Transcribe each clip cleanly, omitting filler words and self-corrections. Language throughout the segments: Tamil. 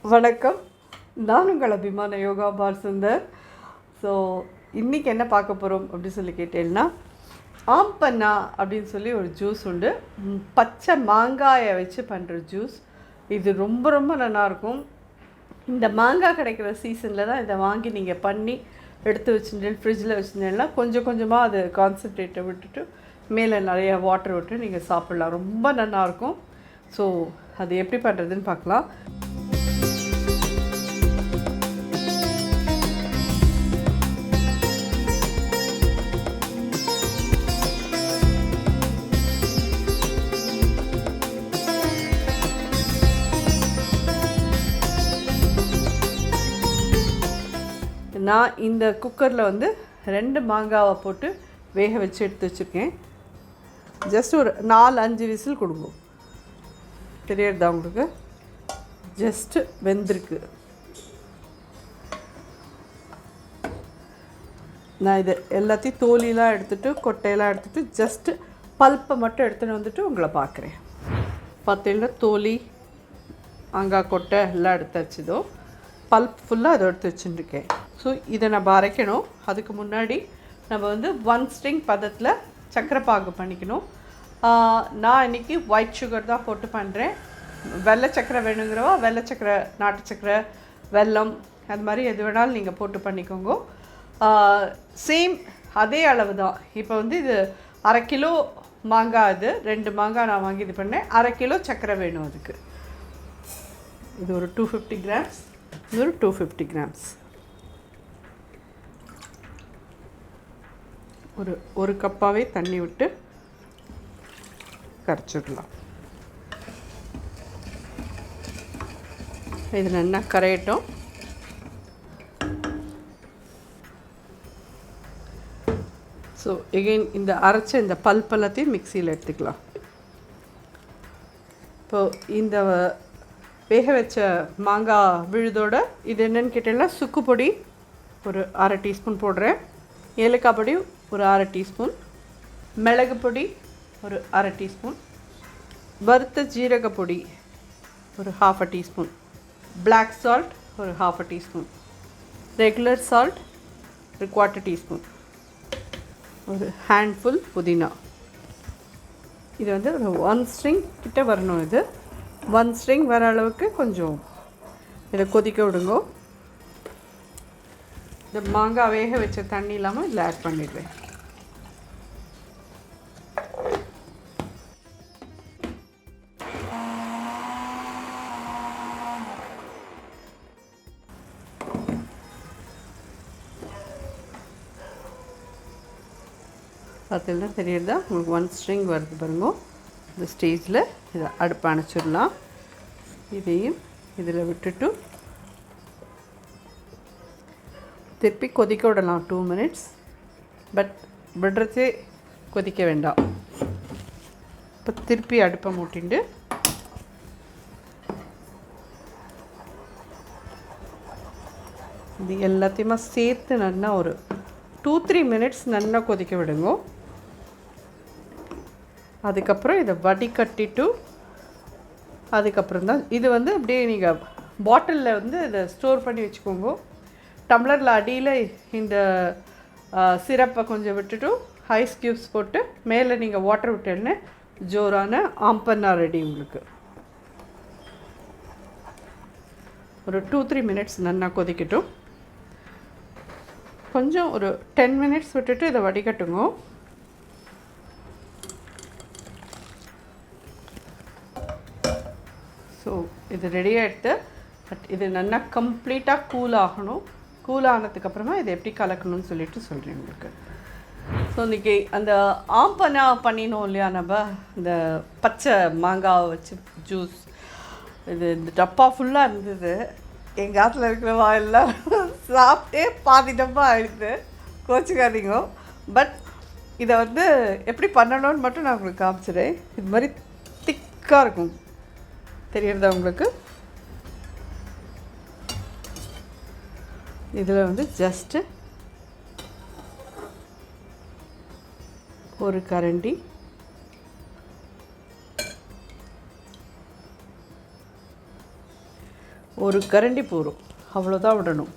வணக்கம், நான் உங்கள் அபிமான யோகாம்பால் சுந்தர். ஸோ இன்றைக்கி என்ன பார்க்க போகிறோம் அப்படின்னு சொல்லி கேட்டேன்னா, ஆம் பன்னா அப்படின்னு சொல்லி ஒரு ஜூஸ் உண்டு. பச்சை மாங்காயை வச்சு பண்ணுற ஜூஸ். இது ரொம்ப ரொம்ப நல்லாயிருக்கும். இந்த மாங்காய் கிடைக்கிற சீசனில் தான் இதை வாங்கி நீங்கள் பண்ணி எடுத்து வச்சுட்டு ஃப்ரிட்ஜில் வச்சுருந்தீங்கன்னா கொஞ்சம் கொஞ்சமாக அது கான்சன்ட்ரேட்டை விட்டுட்டு மேலே நிறைய வாட்டர் விட்டு நீங்கள் சாப்பிட்லாம். ரொம்ப நல்லாயிருக்கும். ஸோ அது எப்படி பண்ணுறதுன்னு பார்க்கலாம். நான் இந்த குக்கரில் வந்து 2 மாங்காவை போட்டு வேக வச்சு எடுத்து வச்சுருக்கேன். ஜஸ்ட் ஒரு 4-5 விசில் கொடுங்க. தெரியுறதா உங்களுக்கு? ஜஸ்ட்டு வெந்திருக்கு. நான் இது எல்லாத்தையும் தோலிலாம் எடுத்துகிட்டு கொட்டையெல்லாம் எடுத்துகிட்டு ஜஸ்ட்டு பல்ப்பை மட்டும் எடுத்துகிட்டு வந்துட்டு உங்களை பார்க்குறேன். பார்த்தீங்கன்னா தோலி மாங்காய் கொட்டை எல்லாம் எடுத்தாச்சுதோ, பல்ப் ஃபுல்லாக அதை எடுத்து வச்சுட்டுருக்கேன். ஸோ இதை நம்ம அரைக்கணும். அதுக்கு முன்னாடி நம்ம வந்து 1 ஸ்ட்ரிங் பதத்தில் சர்க்கரை பாகு பண்ணிக்கணும். நான் இன்றைக்கி ஒயிட் சுகர் தான் போட்டு பண்ணுறேன். வெள்ளை சர்க்கரை வேணுங்கிறவா வெள்ளை சர்க்கரை, நாட்டு சர்க்கரை, வெல்லம் அது மாதிரி எது வேணாலும் நீங்கள் போட்டு பண்ணிக்கோங்க. சேம் அதே அளவு தான். இப்போ வந்து இது 1/2 கிலோ மாங்காய், இது 2 மாங்காய் நான் வாங்கி இது பண்ணேன். 1/2 கிலோ சர்க்கரை வேணும் அதுக்கு. இது ஒரு 250 கிராம்ஸ், இது ஒரு 250 கிராம்ஸ். ஒரு கப்பாகவே தண்ணி விட்டு கரைச்சிடலாம். இது நல்லா கரையட்டும். ஸோ எகெயின் இந்த அரைச்ச இந்த பல்ப் எல்லாத்தையும் மிக்சியில் எடுத்துக்கலாம். இப்போது இந்த வேக வச்ச மாங்காய் விழுதோட இது என்னென்னு கேட்டீங்கன்னா, சுக்கு பொடி ஒரு 1/2 டீஸ்பூன் போடுறேன், ஏலக்காய் பொடி ஒரு 1/2 டீஸ்பூன், மிளகு பொடி ஒரு 1/2 டீஸ்பூன், வறுத்த ஜீரக பொடி ஒரு 1/2 டீஸ்பூன், பிளாக் சால்ட் ஒரு 1/2 டீஸ்பூன், ரெகுலர் சால்ட் ஒரு 1/4 டீஸ்பூன், ஒரு ஹேண்ட்ஃபுல் புதினா. இது வந்து ஒரு 1 ஸ்ட்ரிங் கிட்ட வரணும். இது 1 ஸ்ட்ரிங் வர அளவுக்கு கொஞ்சம் இதை கொதிக்க விடுங்க. இந்த மாங்காய் வேக வச்ச தண்ணி இல்லாமல் இதில் ஆட் பண்ணிடுவேன். பார்த்தீங்கன்னா தெரியுறதா உங்களுக்கு? 1 ஸ்ட்ரிங் வருது பாருங்க. இந்த ஸ்டேஜில் இதை அடுப்பு அணைச்சிடலாம். இதையும் இதில் விட்டுட்டு திருப்பி கொதிக்க விடலாம் 2 மினிட்ஸ். பட் விடுறதே கொதிக்க வேண்டாம். இப்போ திருப்பி அடுப்பை மூட்டிண்டு இது எல்லாத்தையுமே சேர்த்து நல்லா ஒரு 2-3 மினிட்ஸ் நல்லா கொதிக்க விடுங்க. அதுக்கப்புறம் இதை வடிகட்டிட்டு அதுக்கப்புறம் தான் இது வந்து அப்படியே நீங்கள் பாட்டிலில் வந்து இதை ஸ்டோர் பண்ணி வச்சுக்கோங்க. டம்ளரில் அடியில் இந்த சிரப்பை கொஞ்சம் விட்டுட்டு ஐஸ் க்யூப்ஸ் போட்டு மேலே நீங்கள் வாட்டர் விட்டேன்னு ஜோரான ஆம் பன்னா ரெடி உங்களுக்கு. ஒரு 2-3 மினிட்ஸ் நல்லா கொதிக்கட்டும். கொஞ்சம் ஒரு 10 மினிட்ஸ் விட்டுட்டு இதை வடிகட்டுங்க. ஸோ இது ரெடி ஆகிடுது. பட் இது நல்லா கம்ப்ளீட்டாக கூல் ஆகணும். கூல் ஆனதுக்கப்புறமா இதை எப்படி கலக்கணும்னு சொல்லிட்டு சொல்கிறேன் உங்களுக்கு. ஸோ இன்றைக்கி அந்த ஆம் பன்னா பண்ணினோம் இல்லையா, நம்ம இந்த பச்சை மாங்காவை வச்சு ஜூஸ். இது இந்த டப்பா ஃபுல்லாக இருந்தது. எங்கள் ஆற்றுல இருக்கிறவா எல்லாம் சாப்பிட்டே பாதி டப்பா ஆகிடுது. கோச்சிக்காதீங்க. பட் இதை வந்து எப்படி பண்ணணும்னு மட்டும் நான் உங்களுக்கு காமிச்சிடுறேன். இது மாதிரி திக்காக இருக்கும். தெரியுறதா உங்களுக்கு? இதில் வந்து ஜஸ்ட்டு ஒரு கரண்டி ஒரு கரண்டி போரும், அவ்வளோதான் விடணும்.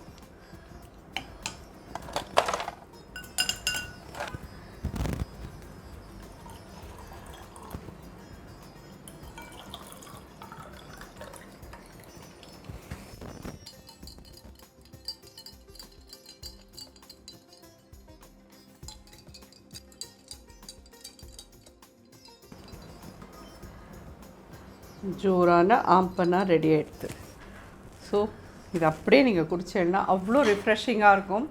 ஜோரான ஆம்பன்னா ரெடி ஆகிடுது. ஸோ இது அப்படியே நீங்கள் குடிச்சேன்னா அவ்வளோ ரிஃப்ரெஷிங்காக இருக்கும்,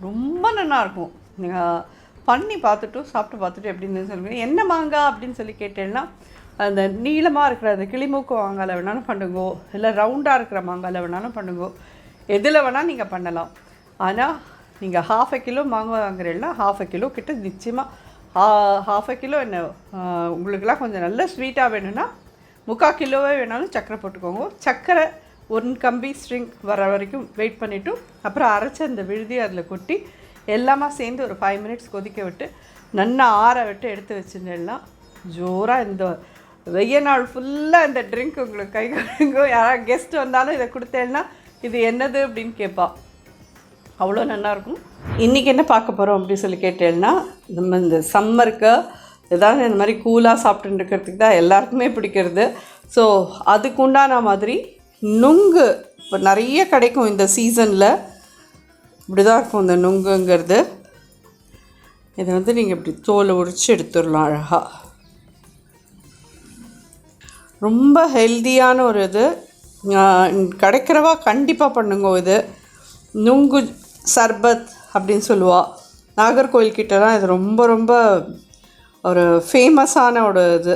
ரொம்ப நல்லாயிருக்கும். நீங்கள் பண்ணி பார்த்துட்டு சாப்பிட்டு பார்த்துட்டு எப்படின்னு சொல்லுவீங்க. என்ன மாங்காய் அப்படின்னு சொல்லி கேட்டேன்னா அந்த நீளமாக இருக்கிற அந்த கிளிமூக்கு மாங்காயில் வேணாலும் பண்ணுங்கோ, இல்லை ரவுண்டாக இருக்கிற மாங்காயில் வேணாலும் பண்ணுங்கோ, எதில் வேணால் நீங்கள் பண்ணலாம். ஆனால் நீங்கள் 1/2 கிலோ மாங்காய் வாங்குறீங்கன்னா 1/2 கிலோ கிட்ட நிச்சயமாக 1/2 கிலோ என்ன உங்களுக்கெல்லாம் கொஞ்சம் நல்ல ஸ்வீட்டாக வேணும்னா 3/4 கிலோவே வேணாலும் சர்க்கரை போட்டுக்கோங்க. சர்க்கரை 1 கம்பி ஸ்ட்ரிங் வர வரைக்கும் வெயிட் பண்ணிவிட்டு அப்புறம் அரைச்ச அந்த விழுதி அதில் கொட்டி எல்லாமே சேர்ந்து ஒரு 5 மினிட்ஸ் கொதிக்க விட்டு நல்லா ஆற விட்டு எடுத்து வச்சுருந்தேன்னா ஜோராக இந்த வெய்ய நாள் ஃபுல்லாக இந்த ட்ரிங்க் உங்களுக்கு கை கொடுங்க. யாராவது கெஸ்ட் வந்தாலும் இதை கொடுத்தேன்னா இது என்னது அப்படின்னு கேட்பா, அவ்வளோ நல்லாயிருக்கும். இன்றைக்கி என்ன பார்க்க போகிறோம் அப்படின்னு சொல்லி கேட்டேன்னா, நம்ம இந்த சம்மருக்கு ஏதாவது இந்த மாதிரி கூலாக சாப்பிட்டுன்னு இருக்கிறதுக்கு தான் எல்லாருக்குமே பிடிக்கிறது. ஸோ அதுக்கு உண்டான மாதிரி நுங்கு இப்போ நிறைய கிடைக்கும் இந்த சீசனில். இப்படி தான் இருக்கும் இந்த நுங்குங்கிறது. இதை வந்து நீங்கள் இப்படி தோலை உரித்து எடுத்துடலாம் அழகாக. ரொம்ப ஹெல்த்தியான ஒரு இது, கிடைக்கிறவா கண்டிப்பாக பண்ணுங்க. இது நுங்கு சர்பத் அப்படின்னு சொல்லுவாள். நாகர்கோயில்கிட்டலாம் இது ரொம்ப ரொம்ப ஒரு ஃபேமஸான ஒரு இது.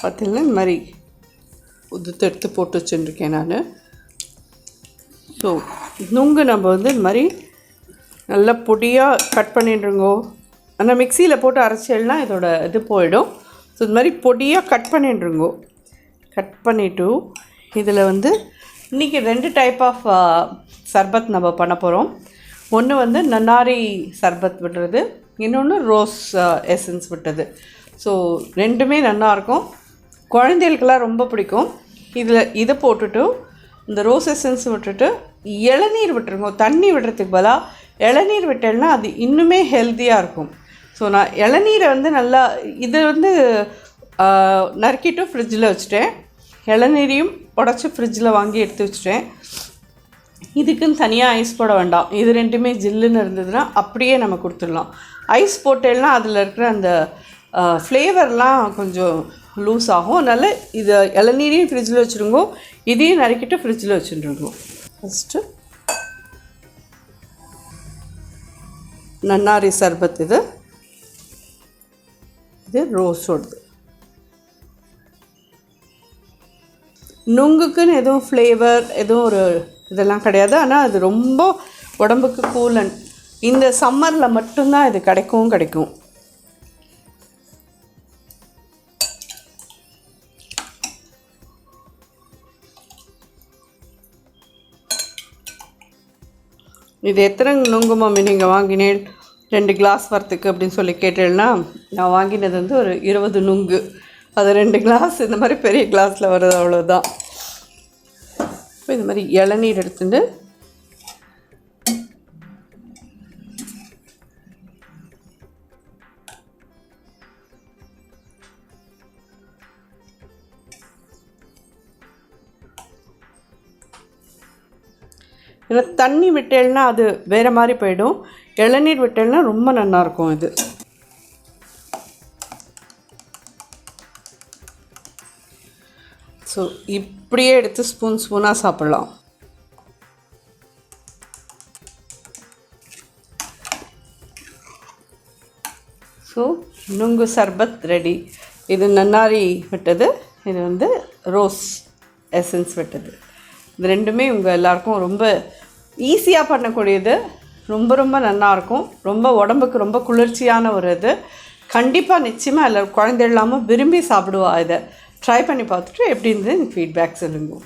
பார்த்திங்கன்னா இந்த மாதிரி உதுத்து எடுத்து போட்டு வச்சுருக்கேன் நான். ஸோ நுங்கு நம்ம வந்து இந்த மாதிரி நல்லா பொடியாக கட் பண்ணிடுங்கோ. ஆனால் மிக்சியில் போட்டு அரைச்சேல்னா இதோட இது போயிடும். ஸோ இது மாதிரி பொடியாக கட் பண்ணிடுங்கோ. கட் பண்ணிவிட்டு இதில் வந்து இன்றைக்கி 2 டைப் ஆஃப் சர்பத் நம்ம பண்ண போகிறோம். ஒன்று வந்து நன்னாரி சர்பத் விடுறது, இன்னொன்று ரோஸ் எசன்ஸ் விட்டது. ஸோ ரெண்டுமே நல்லாயிருக்கும், குழந்தைகளுக்கெல்லாம் ரொம்ப பிடிக்கும். இதை போட்டுட்டு இந்த ரோஸ் எசன்ஸ் விட்டுட்டு இளநீர் விட்டுருங்க. தண்ணி விடுறதுக்கு பதிலாக இளநீர் விட்டேன்னா அது இன்னுமே ஹெல்த்தியாக இருக்கும். ஸோ நான் இளநீரை வந்து நல்லா இது வந்து நறுக்கிட்டு ஃப்ரிட்ஜில் வச்சுட்டேன். இளநீரையும் உடச்சி ஃப்ரிட்ஜில் வாங்கி எடுத்து வச்சுட்டேன். இதுக்குன்னு தனியாக ஐஸ் போட வேண்டாம். இது ரெண்டுமே ஜில்லுன்னு இருந்ததுன்னா அப்படியே நம்ம கொடுத்துடலாம். ஐஸ் போட்டேன்னா அதில் இருக்கிற அந்த ஃப்ளேவர்லாம் கொஞ்சம் லூஸ் ஆகும். அதனால் இதை இளநீரையும் ஃப்ரிட்ஜில் வச்சுருங்கோ, இதையும் நறுக்கிட்டு ஃப்ரிட்ஜில் வச்சுருங்கோ. ஃபஸ்ட்டு நன்னாரி சர்பத், இது ரோஸோடது. நுங்குக்குன்னு எதுவும் ஃப்ளேவர் எதுவும் ஒரு இதெல்லாம் கிடையாது. ஆனால் அது ரொம்ப உடம்புக்கு கூலன். இந்த சம்மரில் மட்டும்தான் இது கிடைக்கும். இது எத்தனை நுங்கு மம்மி நீங்கள் வாங்கினேன் 2 கிளாஸ் வரத்துக்கு அப்படின்னு சொல்லி கேட்டேன்னா, நான் வாங்கினது வந்து ஒரு 20 நுங்கு. அது 2 கிளாஸ் இந்த மாதிரி பெரிய கிளாஸில் வருது, அவ்வளோதான். இப்போ இந்த மாதிரி இளநீர் எடுத்துட்டு ஏன்னா தண்ணி விட்டேன்னா அது வேறு மாதிரி போயிடும். இளநீர் விட்டேன்னா ரொம்ப நல்லாயிருக்கும் இது. ஸோ இப்படியே எடுத்து ஸ்பூனாக சாப்பிட்லாம். ஸோ நுங்கு சர்பத் ரெடி. இது நன்னாரி விட்டது, இது வந்து ரோஸ் எசன்ஸ் விட்டது. இது ரெண்டுமே உங்கள் எல்லாருக்கும் ரொம்ப ஈஸியாக பண்ணக்கூடியது, ரொம்ப ரொம்ப நல்லாயிருக்கும். ரொம்ப உடம்புக்கு ரொம்ப குளிர்ச்சியான ஒரு இது. கண்டிப்பாக நிச்சயமாக எல்லோரும் குழந்தை இல்லாமல் விரும்பி சாப்பிடுவா. இதை ட்ரை பண்ணி பார்த்துட்டு எப்படி இருந்தது எனக்கு ஃபீட்பேக் சொல்லுங்க.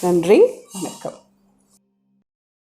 நன்றி, வணக்கம்.